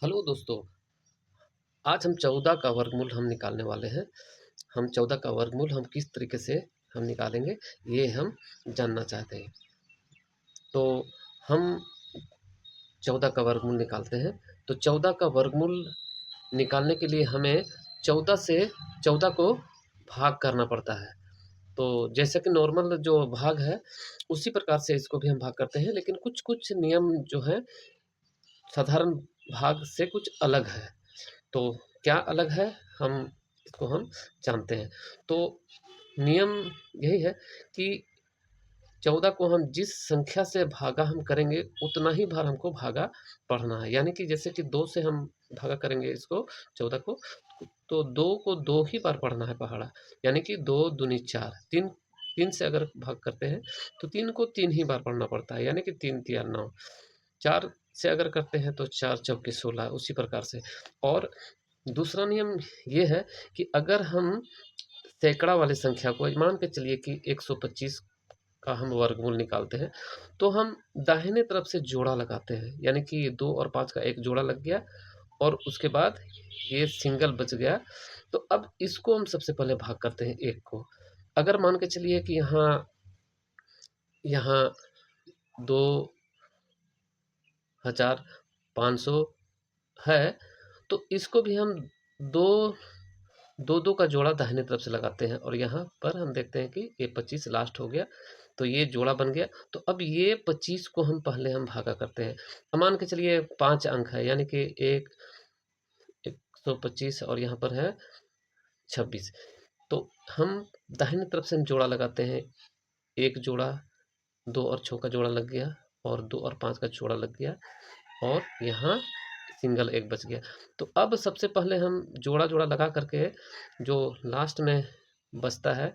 Hello दोस्तों, आज हम 14 का वर्गमूल हम निकालने वाले हैं। हम 14 का वर्गमूल हम किस तरीके से हम निकालेंगे, ये हम जानना चाहते हैं। तो हम 14 का वर्गमूल निकालते हैं। तो 14 का वर्गमूल निकालने के लिए हमें 14 से 14 को भाग करना पड़ता है। तो जैसे कि नॉर्मल जो भाग है, उसी प्रकार से इसको भी हम भाग करते हैं, लेकिन कुछ-कुछ नियम जो हैं, साधारण भाग से कुछ अलग है। तो क्या अलग है, हम जानते हैं। तो नियम यही है कि 14 को हम जिस संख्या से भागा हम करेंगे, उतना ही बार हमको भागा पढ़ना है। यानी कि जैसे कि 2 से हम भागा करेंगे इसको 14 को, तो 2 को 2 ही बार पढ़ना है पहाड़ा। यानी कि 2 दूनी 4, 3 3 से अगर भाग करते हैं, तो 3 को 3 ही बार पढ़ना पड़ता है, यानी कि 3 तिया 9। 4 से अगर करते हैं तो 4 चौके 16, उसी प्रकार से। और दूसरा नियम ये है कि अगर हम सैकड़ा वाली संख्या को मान के चलिए कि 125 का हम वर्गमूल निकालते हैं, तो हम दाहिने तरफ से जोड़ा लगाते हैं, यानी कि 2 और 5 का एक जोड़ा लग गया और उसके बाद ये सिंगल बच गया। तो अब इसको हम सबसे पहले भाग करते हैं 1 को। अगर मान के चलिए कि यहाँ यहाँ 2500 है, तो इसको भी हम 2 2-2 का जोड़ा दाहिने तरफ से लगाते हैं और यहाँ पर हम देखते हैं कि ये 25 लास्ट हो गया, तो ये जोड़ा बन गया। तो अब ये 25 को हम पहले हम भागा करते हैं। अब मान के चलिए 5 अंक है, यानी कि 1 125 और यहाँ पर है 26। तो हम दाहिने तरफ से हम जोड़ा लगाते हैं, 1 जोड़ा, 2 और 6 का जोड़ा लग गया और 2 और 5 का जोड़ा लग गया और यहाँ सिंगल 1 बच गया। तो अब सबसे पहले हम जोड़ा-जोड़ा लगा करके जो लास्ट में बचता है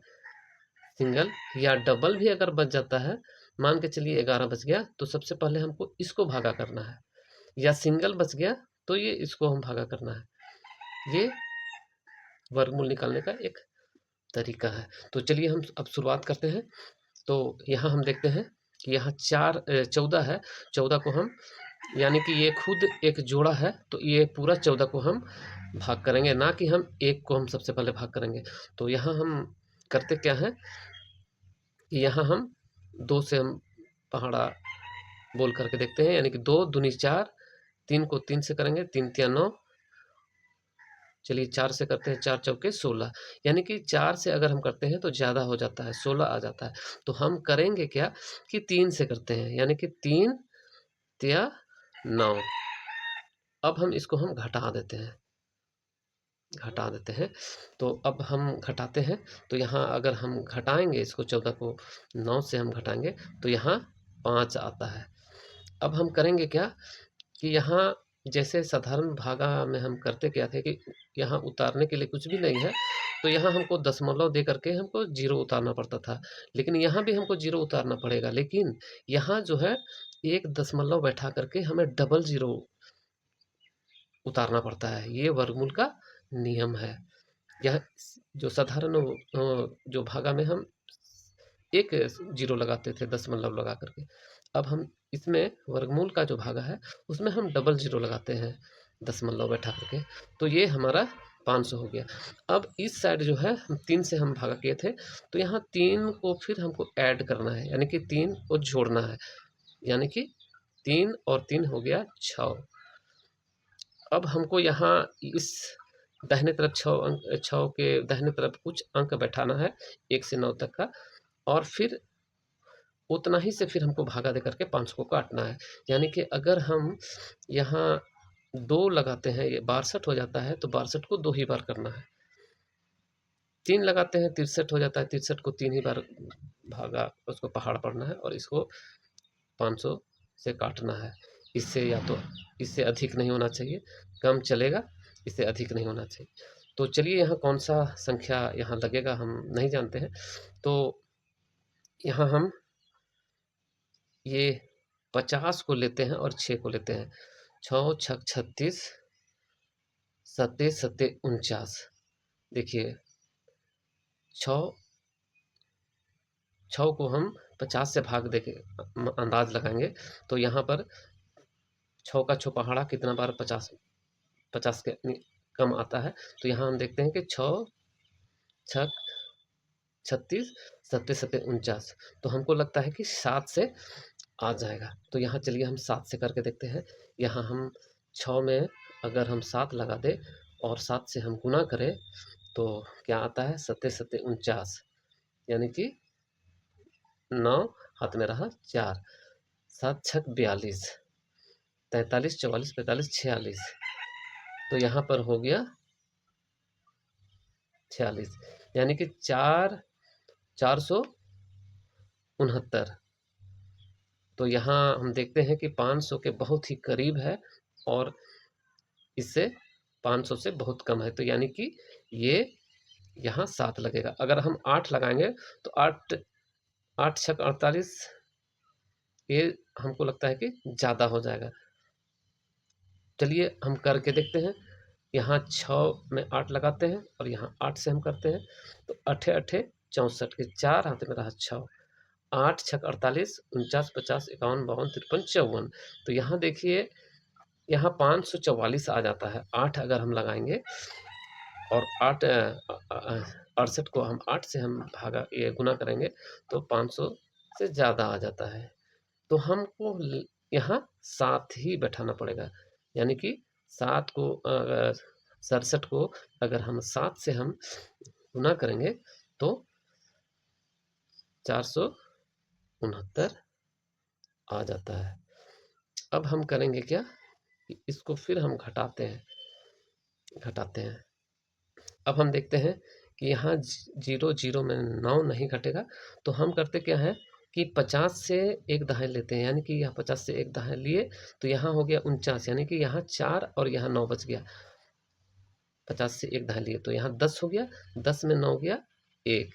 सिंगल या डबल भी अगर बच जाता है, मान के चलिए 11 बच गया, तो सबसे पहले हमको इसको भागा करना है, या सिंगल बच गया तो ये इसको हम भागा करना है। ये वर्गमूल निकालने का एक तरीका है। तो चलिए हम अब शुरुआत करते हैं। तो यहाँ हम देखते हैं कि यहाँ 14 है, 14 को हम, यानी कि ये खुद एक जोड़ा है, तो ये पूरा 14 को हम भाग करेंगे, ना कि हम 1 को हम सबसे पहले भाग करेंगे। तो यहाँ हम करते क्या हैं कि यहाँ हम 2 से हम पहाड़ा बोल करके देखते हैं, यानी कि 2 दूनी 4, 3 को 3 से करेंगे, 3 तिया 9। चलिए 4 से करते हैं, 4 चौके 16, यानी कि 4 से अगर हम करते हैं तो ज़्यादा हो जाता है, 16 आ जाता है। तो हम करेंगे क्या कि 3 से करते हैं, यानी कि 3 तिया 9। अब हम इसको हम घटा देते हैं। तो अब हम घटाते हैं, तो यहाँ अगर हम घटाएँगे इसको, 14 को 9 से हम घटाएँगे, तो यहाँ 5 आता है। अब हम करेंगे क्या कि यहाँ जैसे साधारण भागा में हम करते क्या थे कि यहाँ उतारने के लिए कुछ भी नहीं है, तो यहाँ हमको दशमलव दे करके हमको 0 उतारना पड़ता था। लेकिन यहाँ भी हमको 0 उतारना पड़ेगा, लेकिन यहाँ जो है 1 दशमलव बैठा करके हमें डबल 0 उतारना पड़ता है। ये वर्गमूल का नियम है। यह जो साधारण जो भागा में हम एक जीरो लगाते थे दशमलव लगा करके, अब हम इसमें वर्गमूल का जो भागा है, उसमें हम डबल जीरो लगाते हैं दशमलव बैठा करके, तो ये हमारा 500 हो गया। अब इस साइड जो है हम 3 से हम भागा किए थे, तो यहाँ 3 को फिर हमको ऐड करना है, यानी कि 3 को जोड़ना है, यानी कि 3 और 3 हो गया 6। अब हमको यहाँ इस दाहिने तरफ 6 के दाहिने तरफ कुछ अंक बैठाना है 1 से 9 तक का, और फिर उतना ही से फिर हमको भागा दे करके 500 को काटना है। यानी कि अगर हम यहाँ 2 लगाते हैं, ये 62 हो जाता है, तो 62 को 2 ही बार करना है। 3 लगाते हैं 63 हो जाता है, 63 को 3 ही बार भागा उसको पहाड़ पढ़ना है और इसको 500 से काटना है। इससे या तो इससे अधिक नहीं होना चाहिए, कम चलेगा, इससे अधिक नहीं होना चाहिए। तो चलिए यहाँ कौन-सा संख्या यहाँ लगेगा हम नहीं जानते हैं। तो यहाँ हम ये 50 को लेते हैं और 6 को लेते हैं। 6 छक 36, सत्ते सत्ते 49। देखिए 6 6 को हम 50 से भाग देके अंदाज लगाएंगे, तो यहाँ पर 6 का छौपहाड़ा कितना बार 50 50 के कम आता है। तो यहाँ हम देखते हैं कि 6 छक 36, 7 सत्ते 49, तो हमको लगता है कि 7 से आ जाएगा। तो यहाँ चलिए हम 7 से करके देखते हैं। यहाँ हम 6 में अगर हम 7 लगा दें और 7 से हम गुना करें तो क्या आता है, 7 सत्ते 49, यानी कि 9 हाथ में रहा 4, 7 छक 42, 43, 44, 45, 46, तो यहाँ पर हो गया 46, यानी कि 469। तो यहाँ हम देखते हैं कि 500 के बहुत ही करीब है और इससे 500 से बहुत कम है। तो यानी कि ये यहाँ 7 लगेगा। अगर हम 8 लगाएंगे तो 8 8 छक 48, ये हमको लगता है कि ज़्यादा हो जाएगा। चलिए हम करके देखते हैं। यहाँ 6 में 8 लगाते हैं और यहाँ 8 से हम करते हैं, तो 8 8 64 के 4 हाथ में रहा 6, 8 छक 48, 49, 50, 51, 52, 53, 54। तो यहाँ देखिए, यहाँ 544 आ जाता है। 8 अगर हम लगाएंगे और 8 68 को हम 8 से हम भागा ये गुना करेंगे तो 500 से ज़्यादा आ जाता है। तो हमको यहाँ 7 ही बैठाना पड़ेगा, यानी कि 7 को 67 को अगर हम 7 से हम गुना करेंगे तो 469 आ जाता है। अब हम करेंगे क्या, इसको फिर हम घटाते हैं। अब हम देखते हैं कि यहाँ 0 0 में 9 नहीं घटेगा, तो हम करते क्या है कि 50 से एक दहाई लेते हैं, यानी कि यहाँ 50 से एक दहाई लिए तो यहाँ हो गया 49, यानी कि यहाँ 4 और यहाँ 9 बच गया। 50 से एक दहाई लिए तो यहाँ 10 हो गया, 10 में 9 गया 1,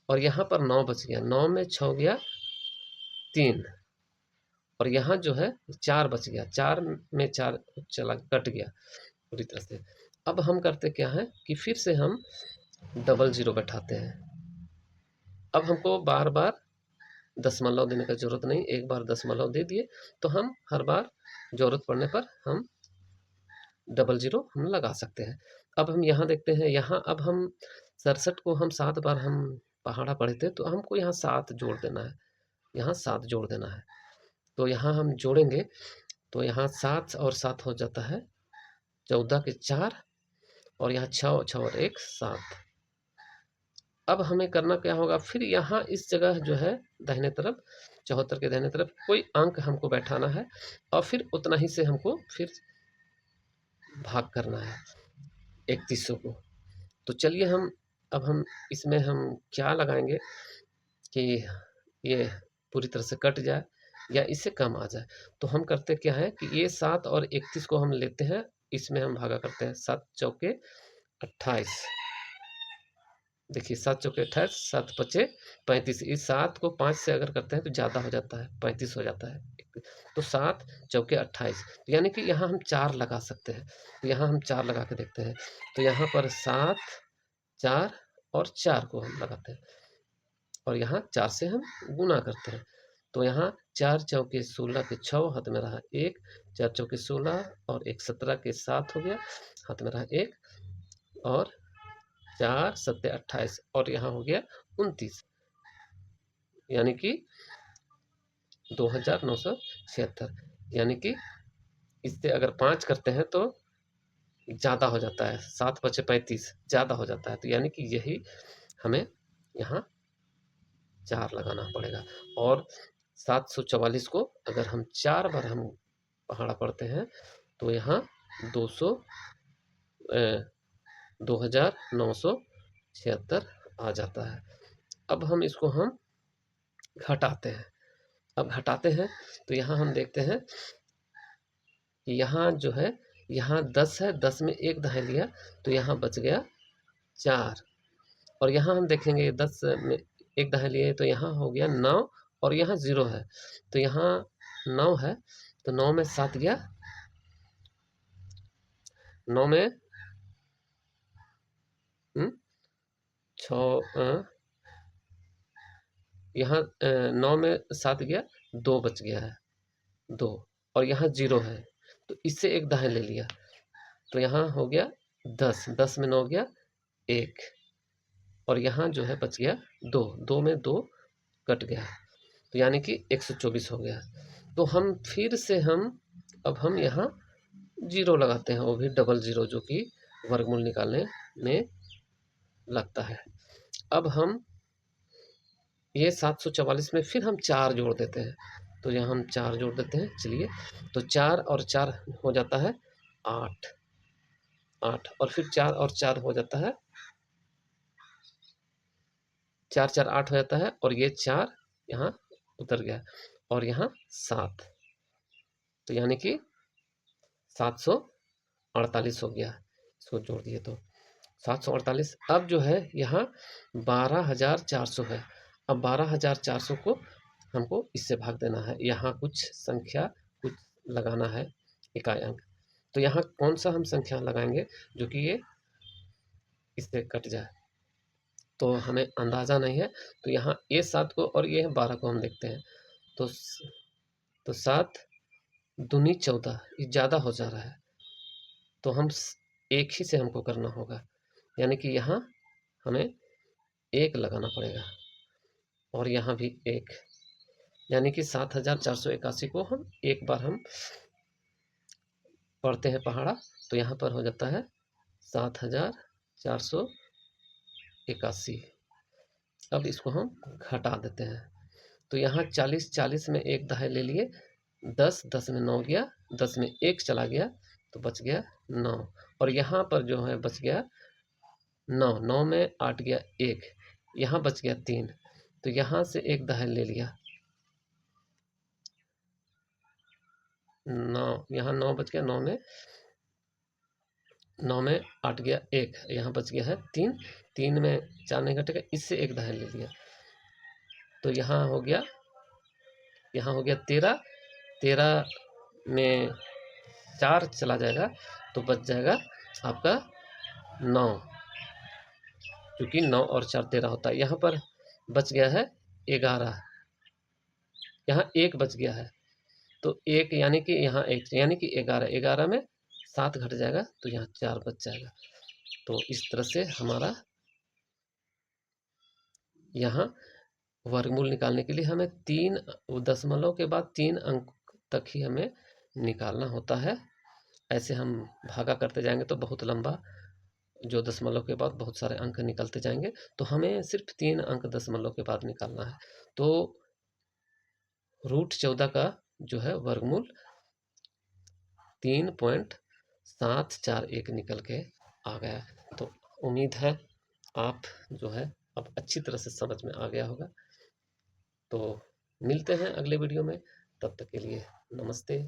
और यहाँ पर 9 बच गया, 9 में 6 गया 3, और यहाँ जो है 4 बच गया, 4 में 4 चला कट गया पूरी तरह से। अब हम करते क्या है कि फिर से हम डबल ज़ीरो बैठाते हैं। अब हमको बार बार दशमलव देने का ज़रूरत नहीं, एक बार दशमलव दे दिए तो हम हर बार ज़रूरत पड़ने पर हम डबल ज़ीरो हम लगा सकते हैं। अब हम यहाँ देखते हैं, यहाँ अब हम 67 को हम 7 बार हम पहाड़ा पढ़े थे, तो हमको यहाँ 7 जोड़ देना है, यहाँ 7 जोड़ देना है। तो यहाँ हम जोड़ेंगे तो यहाँ 7 और 7 हो जाता है 14 के 4, और यहाँ 6 6 और 1 7। अब हमें करना क्या होगा, फिर यहाँ इस जगह जो है दाहिने तरफ 74 के दाहिने तरफ कोई अंक हमको बैठाना है और फिर उतना ही से हमको फिर भाग करना है 3100 को। तो चलिए हम इसमें हम क्या लगाएंगे कि ये पूरी तरह से कट जाए या इससे कम आ जाए। तो हम करते क्या है कि ये 7 और 31 को हम लेते हैं, इसमें हम भागा करते हैं, 7 चौके 28, देखिए 7 चौके 28, 7 पचे 35, इस 7 को 5 से अगर करते हैं तो ज़्यादा हो जाता है, 35 हो जाता है। तो 7 चौके 28, यानी कि यहाँ हम 4 लगा सकते हैं। तो यहाँ हम 4 लगा के देखते हैं, तो यहाँ पर 7 4 और 4 को हम लगाते हैं और यहाँ 4 से हम गुना करते हैं। तो यहाँ 4 चौके 16 के 6 हाथ में रहा 1, 4 चौके 16 और 1 17 के 7 हो गया, हाथ में रहा 1, और 4 सत्ते 28 और यहाँ हो गया 29, यानी कि 2976, यानी कि इससे अगर 5 करते हैं तो ज़्यादा हो जाता है, 7 पचे 35 ज़्यादा हो जाता है। तो यानी कि यही हमें यहाँ 4 लगाना पड़ेगा, और 744 को अगर हम 4 बार हम पहाड़ा पढ़ते हैं तो यहाँ 2976 आ जाता है। अब हम इसको हम घटाते हैं। अब घटाते हैं तो यहाँ हम देखते हैं कि यहाँ जो है, यहाँ 10 है, 10 में एक दहाई लिया तो यहाँ बच गया 4, और यहाँ हम देखेंगे 10 में एक दहाई लिए तो यहाँ हो गया 9, और यहाँ 0 है तो यहाँ 9 है, तो 9 में 7 गया, 9 में 6, यहाँ 9 में 7 गया, 2 बच गया है, 2, और यहाँ 0 है तो इससे एक दहाई ले लिया तो यहाँ हो गया 10, 10 में 9 गया 1, और यहाँ जो है बच गया 2, 2 में 2 कट गया, तो यानी कि 124 हो गया। तो हम फिर से अब हम यहाँ जीरो लगाते हैं, वो भी डबल जीरो, जो कि वर्गमूल निकालने में लगता है। अब हम ये 744 में फिर हम 4 जोड़ देते हैं, तो यहाँ हम 4 जोड़ देते हैं। चलिए, तो 4 और 4 हो जाता है 8, 8, और फिर 4 और 4 हो जाता है 4, 4 8 हो जाता है, और ये 4 यहाँ उतर गया, और यहाँ 7, तो यानी कि 748 हो गया। इसको जोड़ दिए तो 748। अब जो है यहाँ 12,400 है। अब 12,400 को हमको इससे भाग देना है, यहाँ कुछ संख्या कुछ लगाना है, इकाई अंक। तो यहाँ कौन सा हम संख्या लगाएंगे जो कि ये इससे कट जाए, तो हमें अंदाज़ा नहीं है। तो यहाँ ये 7 को और ये 12 को हम देखते हैं, तो 7 दूनी 14, ये ज़्यादा हो जा रहा है, तो हम एक ही से हमको करना होगा, यानी कि यहाँ हमें 1 लगाना पड़ेगा, और यहाँ भी 1, यानी कि 7,481 को हम एक बार हम पढ़ते हैं पहाड़ा, तो यहाँ पर हो जाता है 7,481। अब इसको हम घटा देते हैं, तो यहाँ 40, 40 में एक दहाई ले लिए, 10, 10 में 9 गया, 10 में 1 चला गया, तो बच गया 9, और यहाँ पर जो है बच गया 9, 9 में 8 गया 1, यहाँ बच गया 3, तो यहाँ से एक दहाई ले लिया, 9, यहाँ 9 बच गया, 9 में 8 गया 1, यहाँ बच गया है 3, 3 में 4 नहीं घटेगा, इससे एक दहाई ले लिया, तो यहाँ हो गया 13, 13 में 4 चला जाएगा, तो बच जाएगा आपका 9, क्योंकि 9 और 4 13 होता है। यहाँ पर बच गया है 11, यहाँ 1 बच गया है, तो 1 यानी कि यहाँ 1 यानी कि 11, 11 में 7 घट जाएगा, तो यहाँ 4 बच जाएगा। तो इस तरह से हमारा यहाँ वर्गमूल निकालने के लिए हमें 3 दशमलव के बाद 3 अंक तक ही हमें निकालना होता है। ऐसे हम भागा करते जाएंगे तो बहुत लंबा, जो दशमलव के बाद बहुत सारे अंक निकलते जाएंगे, तो हमें सिर्फ 3 अंक दशमलव के बाद निकालना है। तो √14 का जो है वर्गमूल 3.741 निकल के आ गया। तो उम्मीद है आप जो है अब अच्छी तरह से समझ में आ गया होगा। तो मिलते हैं अगले वीडियो में, तब तक के लिए नमस्ते।